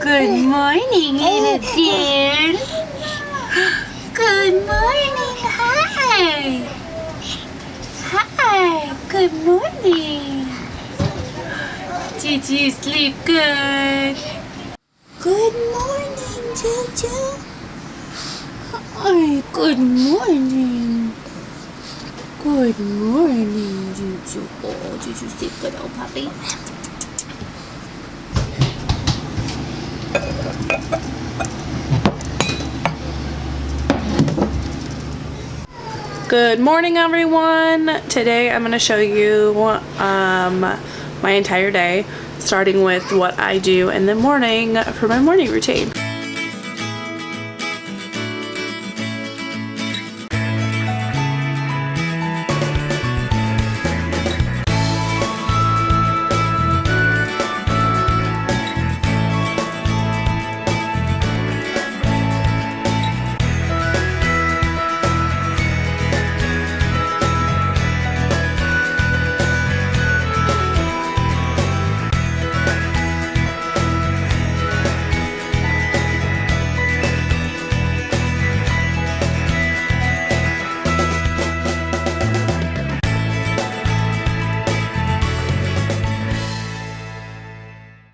Good morning, little dear. Good morning. Hi. Hi. Good morning. Did you sleep good? Good morning, Juju. Hi. Good morning. Good morning, Juju. Oh, did you sleep good, old puppy? Good morning, everyone. Today I'm going to show you my entire day, starting with what I do in the morning for my morning routine.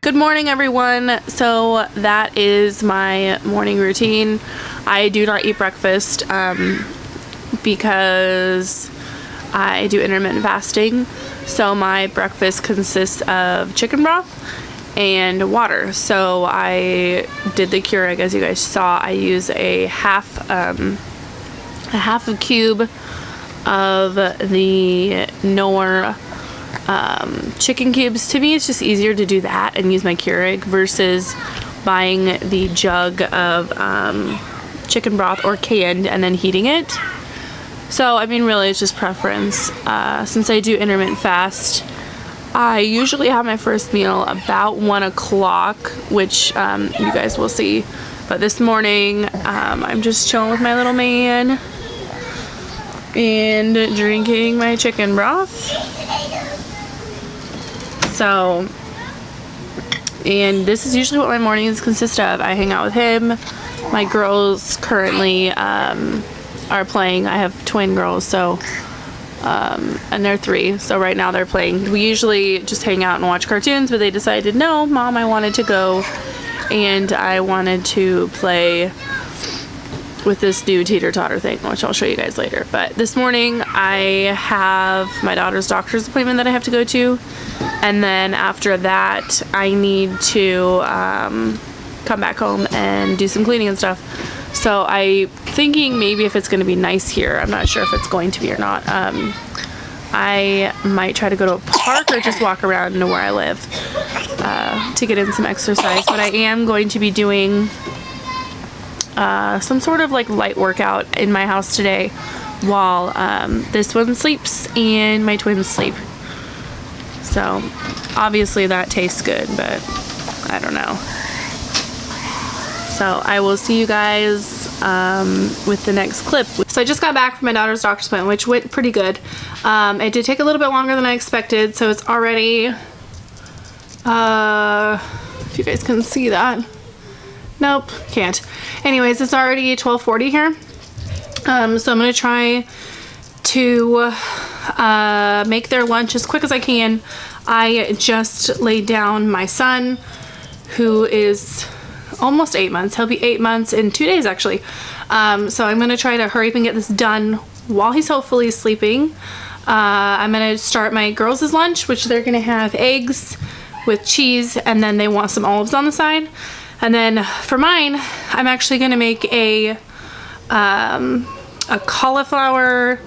Good morning, everyone. So that is my morning routine. I do not eat breakfast because I do intermittent fasting. So my breakfast consists of chicken broth and water. So I did the Keurig, as you guys saw. I use a half a cube of the Knorr chicken cubes. To me, it's just easier to do that and use my Keurig versus buying the jug of chicken broth or canned and then heating it. So I mean, really it's just preference. Since I do intermittent fast, I usually have my first meal about 1 o'clock, which you guys will see. But this morning I'm just chilling with my little man and drinking my chicken broth. So, and this is usually what my mornings consist of. I hang out with him. My girls currently are playing. I have twin girls, so and they're 3. So right now they're playing. We usually just hang out and watch cartoons, but they decided, no, Mom, I wanted to go, and I wanted to play with this new teeter-totter thing, which I'll show you guys later. But this morning I have my daughter's doctor's appointment that I have to go to, and then after that I need to come back home and do some cleaning and stuff. So I'm thinking maybe if it's going to be nice here, I'm not sure if it's going to be or not, I might try to go to a park or just walk around to where I live to get in some exercise. But I am going to be doing some sort of like light workout in my house today while this one sleeps and my twins sleep. So obviously that tastes good, but I don't know. So I will see you guys with the next clip. So I just got back from my daughter's doctor's appointment, which went pretty good. It did take a little bit longer than I expected, so it's already if you guys can see that. Nope, can't. Anyways, it's already 12:40 here. So I'm gonna try to make their lunch as quick as I can. I just laid down my son, who is almost 8 months. He'll be 8 months in 2 days, actually. So I'm gonna try to hurry up and get this done while he's hopefully sleeping. I'm gonna start my girls' lunch, which they're gonna have eggs with cheese, and then they want some olives on the side. And then for mine, I'm actually gonna make a cauliflower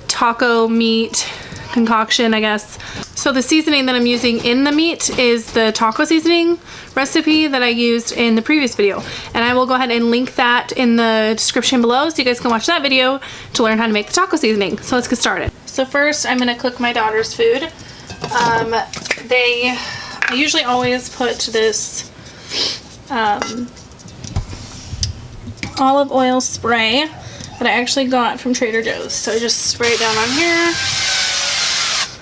taco meat concoction, I guess. So the seasoning that I'm using in the meat is the taco seasoning recipe that I used in the previous video. And I will go ahead and link that in the description below so you guys can watch that video to learn how to make the taco seasoning. So let's get started. So first I'm gonna cook my daughter's food. I usually always put this olive oil spray that I actually got from Trader Joe's. So I just spray it down on here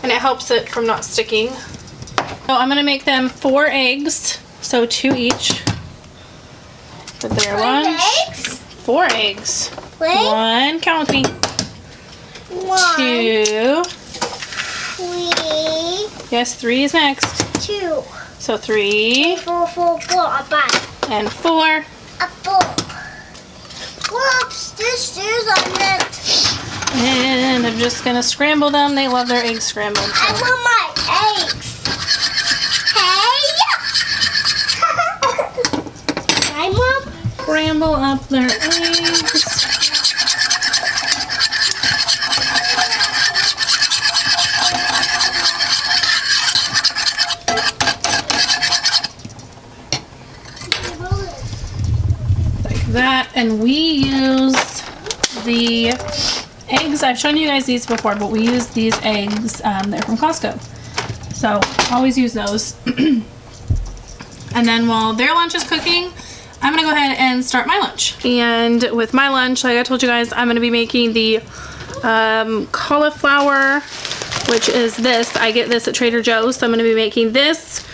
and it helps it from not sticking. So I'm gonna make them 4 eggs, so 2 each. for their lunch. Eggs? 4 eggs. Wait. 1, count with me. 1, 2. 3. Yes, 3 is next. 2. So 3 4, 4, 4. A bag. and 4. Apple. Whoops, this is on it. And I'm just gonna scramble them. They love their eggs scrambled. I want my eggs. Hey. Hi, Mom. Scramble up their eggs. Like that. And we use the eggs. I've shown you guys these before, but we use these eggs. They're from Costco. So always use those. And then while their lunch is cooking, I'm gonna go ahead and start my lunch. And with my lunch, like I told you guys, I'm gonna be making the cauliflower, which is this. I get this at Trader Joe's, so I'm gonna be making this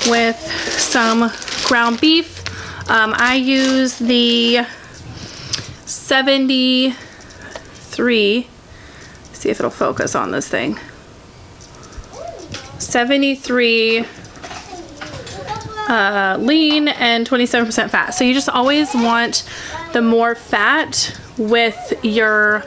with some ground beef. I use the 73, see if it'll focus on this thing. 73 lean and 27% fat. So you just always want the more fat with your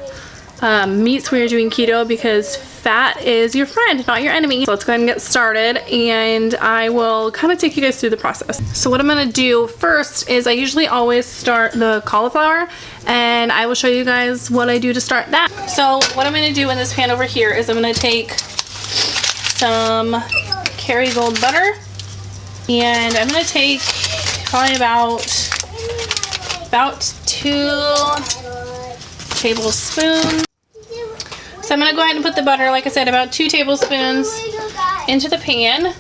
meats when you're doing keto, because fat is your friend, not your enemy. So let's go ahead and get started, and I will kind of take you guys through the process. So what I'm gonna do first is I usually always start the cauliflower, and I will show you guys what I do to start that. So what I'm gonna do in this pan over here is I'm gonna take some Kerrygold butter, and I'm gonna take probably about 2 tablespoons. So I'm gonna go ahead and put the butter, like I said, about 2 tablespoons into the pan.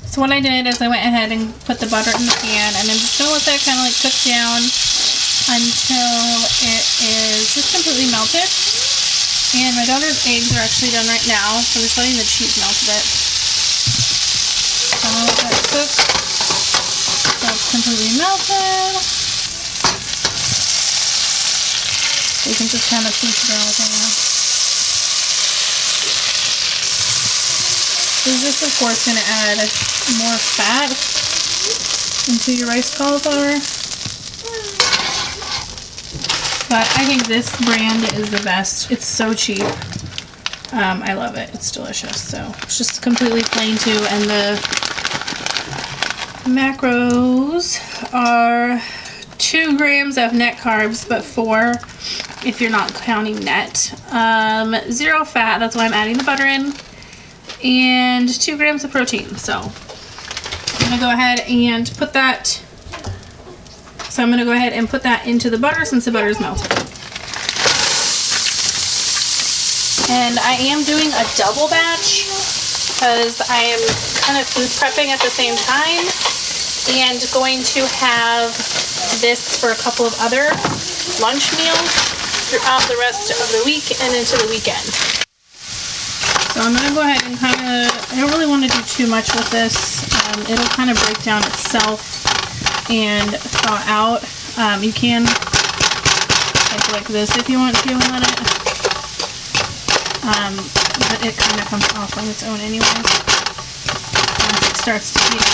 So what I did is I went ahead and put the butter in the pan, and I'm just gonna let that kind of like cook down until it is just completely melted. And my daughter's eggs are actually done right now, so I'm just letting the cheese melt a bit. So I'm gonna let that cook so it's completely melted. You can just kind of see through everything now. So this, of course, going to add more fat into your rice cauliflower. But I think this brand is the best. It's so cheap. I love it. It's delicious. So it's just completely plain too. And the macros are 2 grams of net carbs, but 4 if you're not counting net. 0 fat, that's why I'm adding the butter in. And 2 grams of protein. So I'm gonna go ahead and put that. So I'm gonna go ahead and put that into the butter since the butter is melted. And I am doing a double batch because I am kind of food prepping at the same time and going to have this for a couple of other lunch meals throughout the rest of the week and into the weekend. So I'm going to go ahead and kind of, I don't really want to do too much with this. It'll kind of break down itself and thaw out. You can like this if you want to and let it. But it kind of comes off on its own anyway once it starts to heat.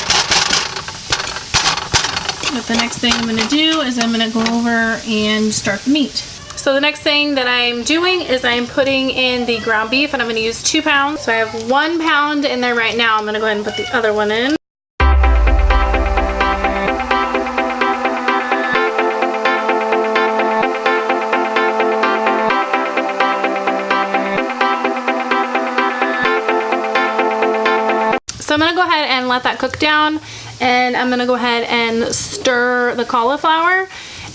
But the next thing I'm going to do is I'm going to go over and start the meat. So the next thing that I'm doing is I'm putting in the ground beef, and I'm going to use 2 pounds. So I have 1 pound in there right now. I'm going to go ahead and put the other one in. So I'm going to go ahead and let that cook down, and I'm going to go ahead and stir the cauliflower,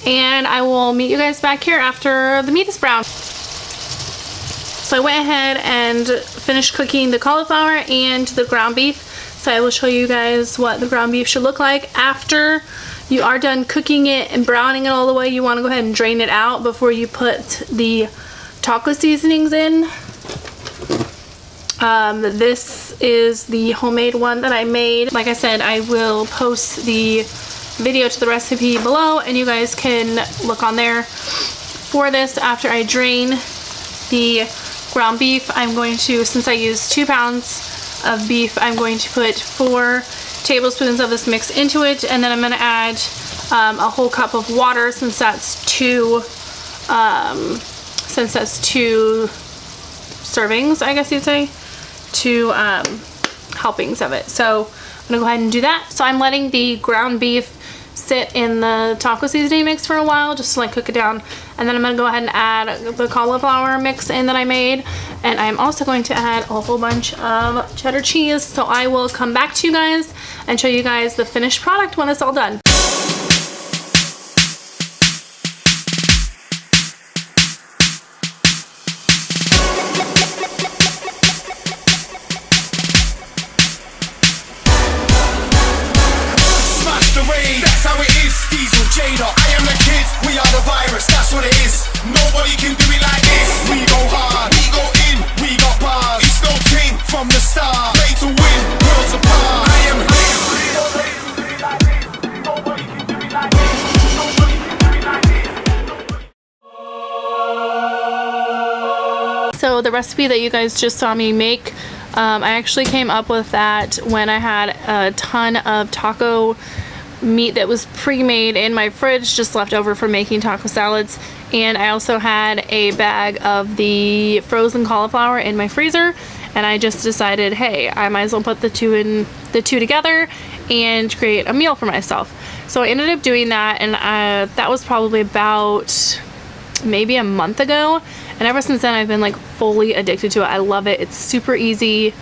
and I will meet you guys back here after the meat is brown. So I went ahead and finished cooking the cauliflower and the ground beef, so I will show you guys what the ground beef should look like. After you are done cooking it and browning it all the way, you want to go ahead and drain it out before you put the taco seasonings in. This is the homemade one that I made. Like I said, I will post the video to the recipe below, and you guys can look on there. For this, after I drain the ground beef, I'm going to, since I used 2 pounds of beef, I'm going to put 4 tablespoons of this mix into it, and then I'm going to add a whole cup of water, since that's 2 servings, I guess you'd say, 2 helpings of it. So I'm gonna go ahead and do that. So I'm letting the ground beef sit in the taco seasoning mix for a while, just to like cook it down, and then I'm gonna go ahead and add the cauliflower mix in that I made, and I'm also going to add a whole bunch of cheddar cheese. So I will come back to you guys and show you guys the finished product when it's all done. I am the kid, we are the virus, that's what it is. Nobody can do it like this. We go hard, we go in, we got bars. It's no team from the start. Play to win, worlds apart. I am nobody can do it like this. Nobody can do it like this. So the recipe that you guys just saw me make, I actually came up with that when I had a ton of taco meat that was pre-made in my fridge, just left over from making taco salads, and I also had a bag of the frozen cauliflower in my freezer, and I just decided, hey, I might as well put the two together and create a meal for myself. So I ended up doing that, and that was probably about maybe a month ago, and ever since then I've been like fully addicted to it. I love it. It's super easy,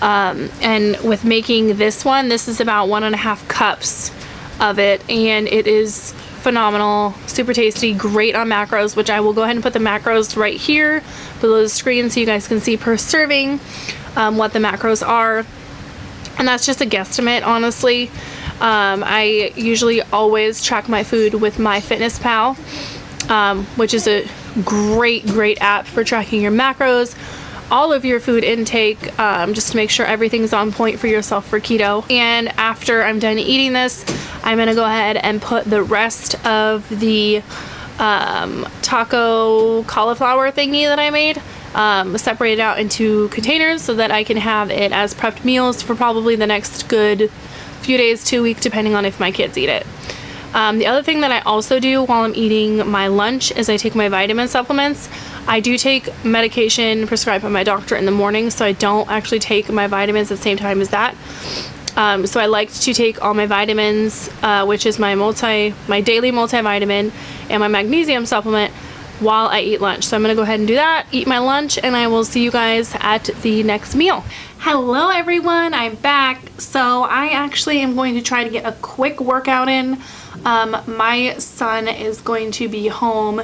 and with making this one, this is about 1.5 cups of it, and it is phenomenal, super tasty, great on macros, which I will go ahead and put the macros right here below the screen so you guys can see per serving what the macros are. And that's just a guesstimate, honestly. I usually always track my food with MyFitnessPal, which is a great app for tracking your macros, all of your food intake, just to make sure everything's on point for yourself for keto. And after I'm done eating this, I'm gonna go ahead and put the rest of the taco cauliflower thingy that I made, separated out into containers so that I can have it as prepped meals for probably the next good few days to a week, depending on if my kids eat it. The other thing that I also do while I'm eating my lunch is I take my vitamin supplements. I do take medication prescribed by my doctor in the morning, so I don't actually take my vitamins at the same time as that. So I like to take all my vitamins, which is my daily multivitamin and my magnesium supplement, while I eat lunch. So I'm gonna go ahead and do that, eat my lunch, and I will see you guys at the next meal. Hello everyone, I'm back. So I actually am going to try to get a quick workout in. My son is going to be home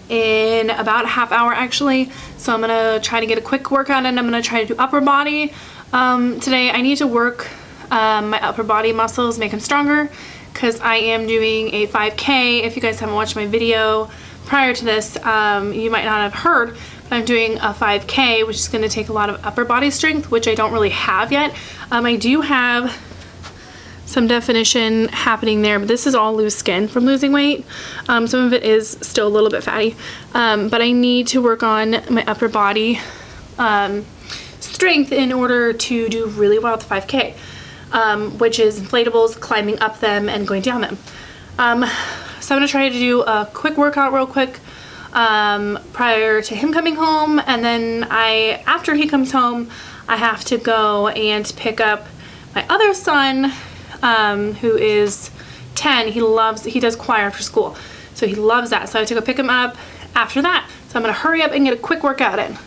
in about a half hour actually, so I'm gonna try to get a quick workout in. I'm gonna try to do upper body today. I need to work my upper body muscles, make them stronger, because I am doing a 5K. If you guys haven't watched my video prior to this, you might not have heard, but I'm doing a 5K, which is going to take a lot of upper body strength, which I don't really have yet. I do have some definition happening there, but this is all loose skin from losing weight. Some of it is still a little bit fatty, but I need to work on my upper body strength in order to do really well at the 5K, which is inflatables, climbing up them and going down them. So I'm gonna try to do a quick workout real quick prior to him coming home, and then after he comes home, I have to go and pick up my other son, who is 10. He does choir after school, so he loves that. So I have to go pick him up after that. So I'm gonna hurry up and get a quick workout in.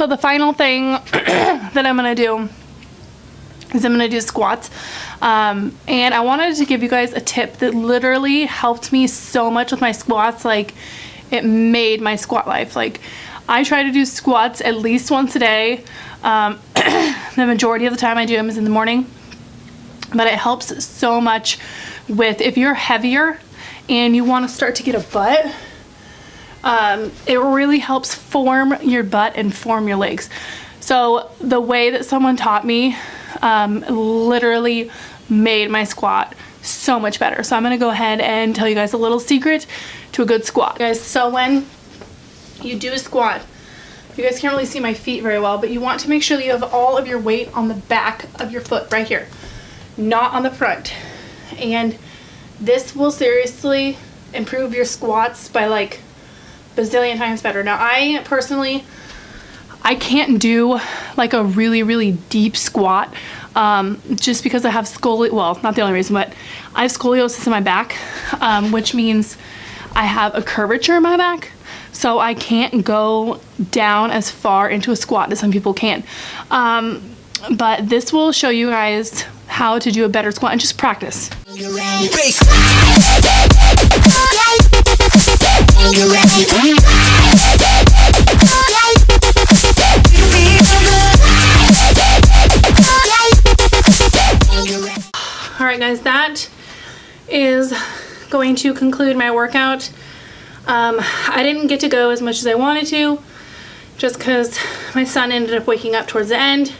the final thing that I'm gonna do is I'm gonna do squats. And I wanted to give you guys a tip that literally helped me so much with my squats. Like, it made my squat life. Like, I try to do squats at least once a day. The majority of the time I do them is in the morning, but it helps so much with if you're heavier and you want to start to get a butt. It really helps form your butt and form your legs. So the way that someone taught me literally made my squat so much better. So I'm gonna go ahead and tell you guys a little secret to a good squat, guys. So when you do a squat, you guys can't really see my feet very well, but you want to make sure that you have all of your weight on the back of your foot right here, not on the front. And this will seriously improve your squats by like bazillion times better. Now, I personally, I can't do like a really deep squat just because I have scoliosis. Well, not the only reason, but I have scoliosis in my back, which means I have a curvature in my back. So I can't go down as far into a squat as some people can. But this will show you guys how to do a better squat and just practice. Alright guys, that is going to conclude my workout. I didn't get to go as much as I wanted to just because my son ended up waking up towards the end.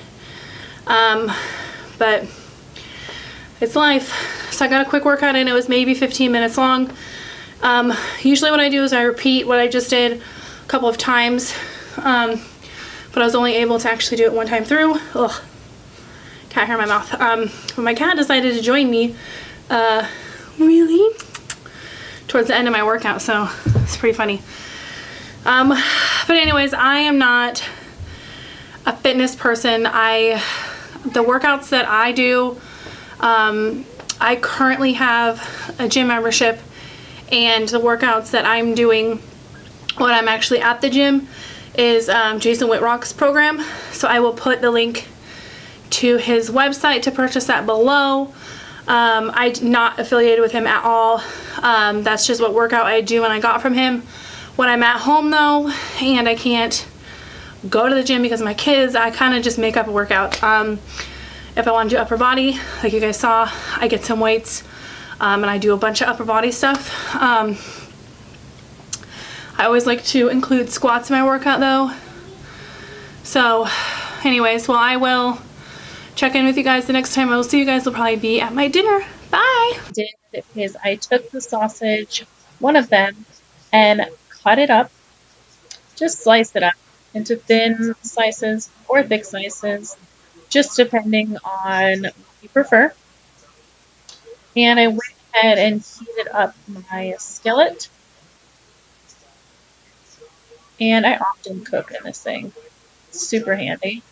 But it's life. So I got a quick workout in. It was maybe 15 minutes long. Usually what I do is I repeat what I just did a couple of times. But I was only able to actually do it one time through. Ugh. Cat hair in my mouth. But my cat decided to join me really towards the end of my workout, so it's pretty funny. But anyways, I am not a fitness person. The workouts that I do, I currently have a gym membership, and the workouts that I'm doing when I'm actually at the gym is Jason Wittrock's program. So I will put the link to his website to purchase that below. I'm not affiliated with him at all. That's just what workout I do and I got from him. When I'm at home though, and I can't go to the gym because of my kids, I kind of just make up a workout. If I want to do upper body, like you guys saw, I get some weights and I do a bunch of upper body stuff. I always like to include squats in my workout though. So anyways, well, I will check in with you guys the next time. I will see you guys will probably be at my dinner. Bye! Is I took the sausage, one of them, and cut it up, just slice it up into thin slices or thick slices, just depending on what you prefer. And I went ahead and heated up my skillet. And I often cook in this thing. It's super handy.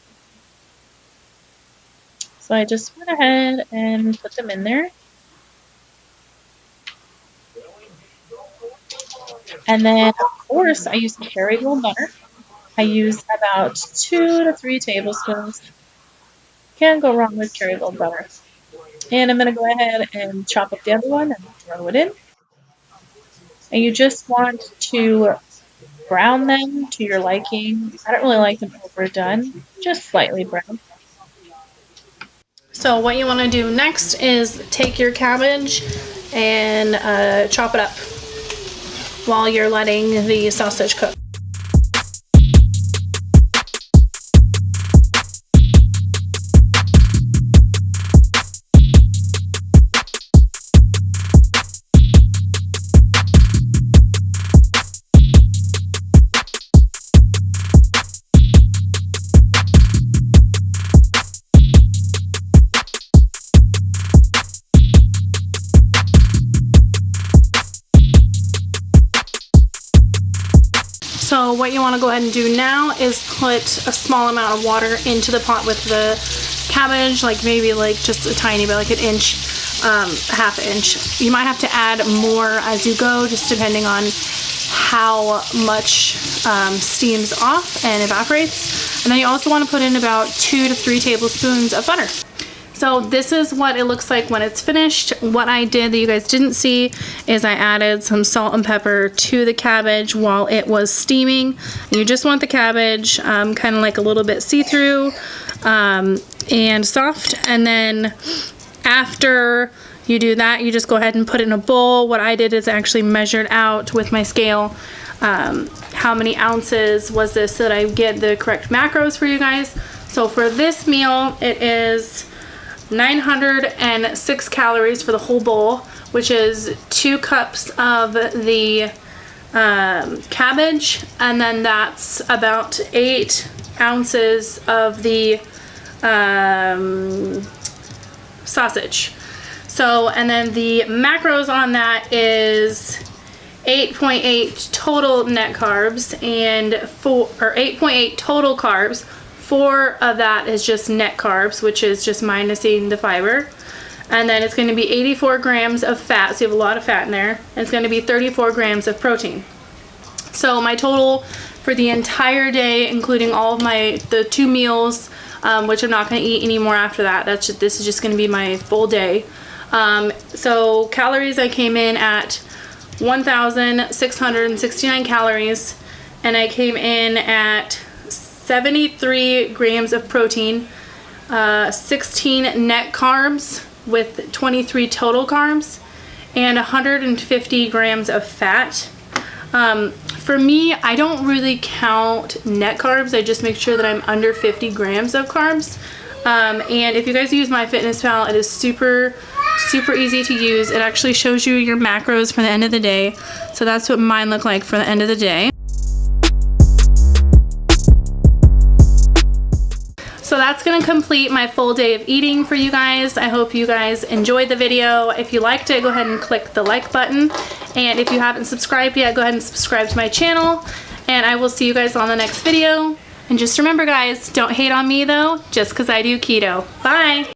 So I just went ahead and put them in there. And then, of course, I use Kerrygold butter. I use about 2 to 3 tablespoons. Can't go wrong with Kerrygold butter. And I'm going to go ahead and chop up the other one and throw it in. And you just want to brown them to your liking. I don't really like them overdone, just slightly brown. So what you want to do next is take your cabbage and chop it up while you're letting the sausage cook. So what you want to go ahead and do now is put a small amount of water into the pot with the cabbage, like maybe like just a tiny bit, like an inch. 1/2 inch. You might have to add more as you go, just depending on how much steams off and evaporates. And then you also want to put in about 2 to 3 tablespoons of butter. So this is what it looks like when it's finished. What I did that you guys didn't see is I added some salt and pepper to the cabbage while it was steaming. You just want the cabbage kind of like a little bit see-through and soft. And then after you do that, you just go ahead and put it in a bowl. What I did is I actually measured out with my scale how many ounces was this so that I get the correct macros for you guys. So for this meal, it is 906 calories for the whole bowl, which is 2 cups of the cabbage, and then that's about 8 ounces of the sausage. So, and then the macros on that is 8.8 total net carbs and 8.8 total carbs. 4 of that is just net carbs, which is just minusing the fiber. And then it's going to be 84 grams of fat, so you have a lot of fat in there. And it's going to be 34 grams of protein. So my total for the entire day, including all of the 2 meals, which I'm not going to eat anymore after that. This is just going to be my full day. So calories, I came in at 1,669 calories, and I came in at 73 grams of protein, 16 net carbs with 23 total carbs, and 150 grams of fat. For me, I don't really count net carbs. I just make sure that I'm under 50 grams of carbs. And if you guys use MyFitnessPal, it is super easy to use. It actually shows you your macros for the end of the day. So that's what mine look like for the end of the day. So that's going to complete my full day of eating for you guys. I hope you guys enjoyed the video. If you liked it, go ahead and click the like button. And if you haven't subscribed yet, go ahead and subscribe to my channel. And I will see you guys on the next video. And just remember, guys, don't hate on me though, just because I do keto. Bye!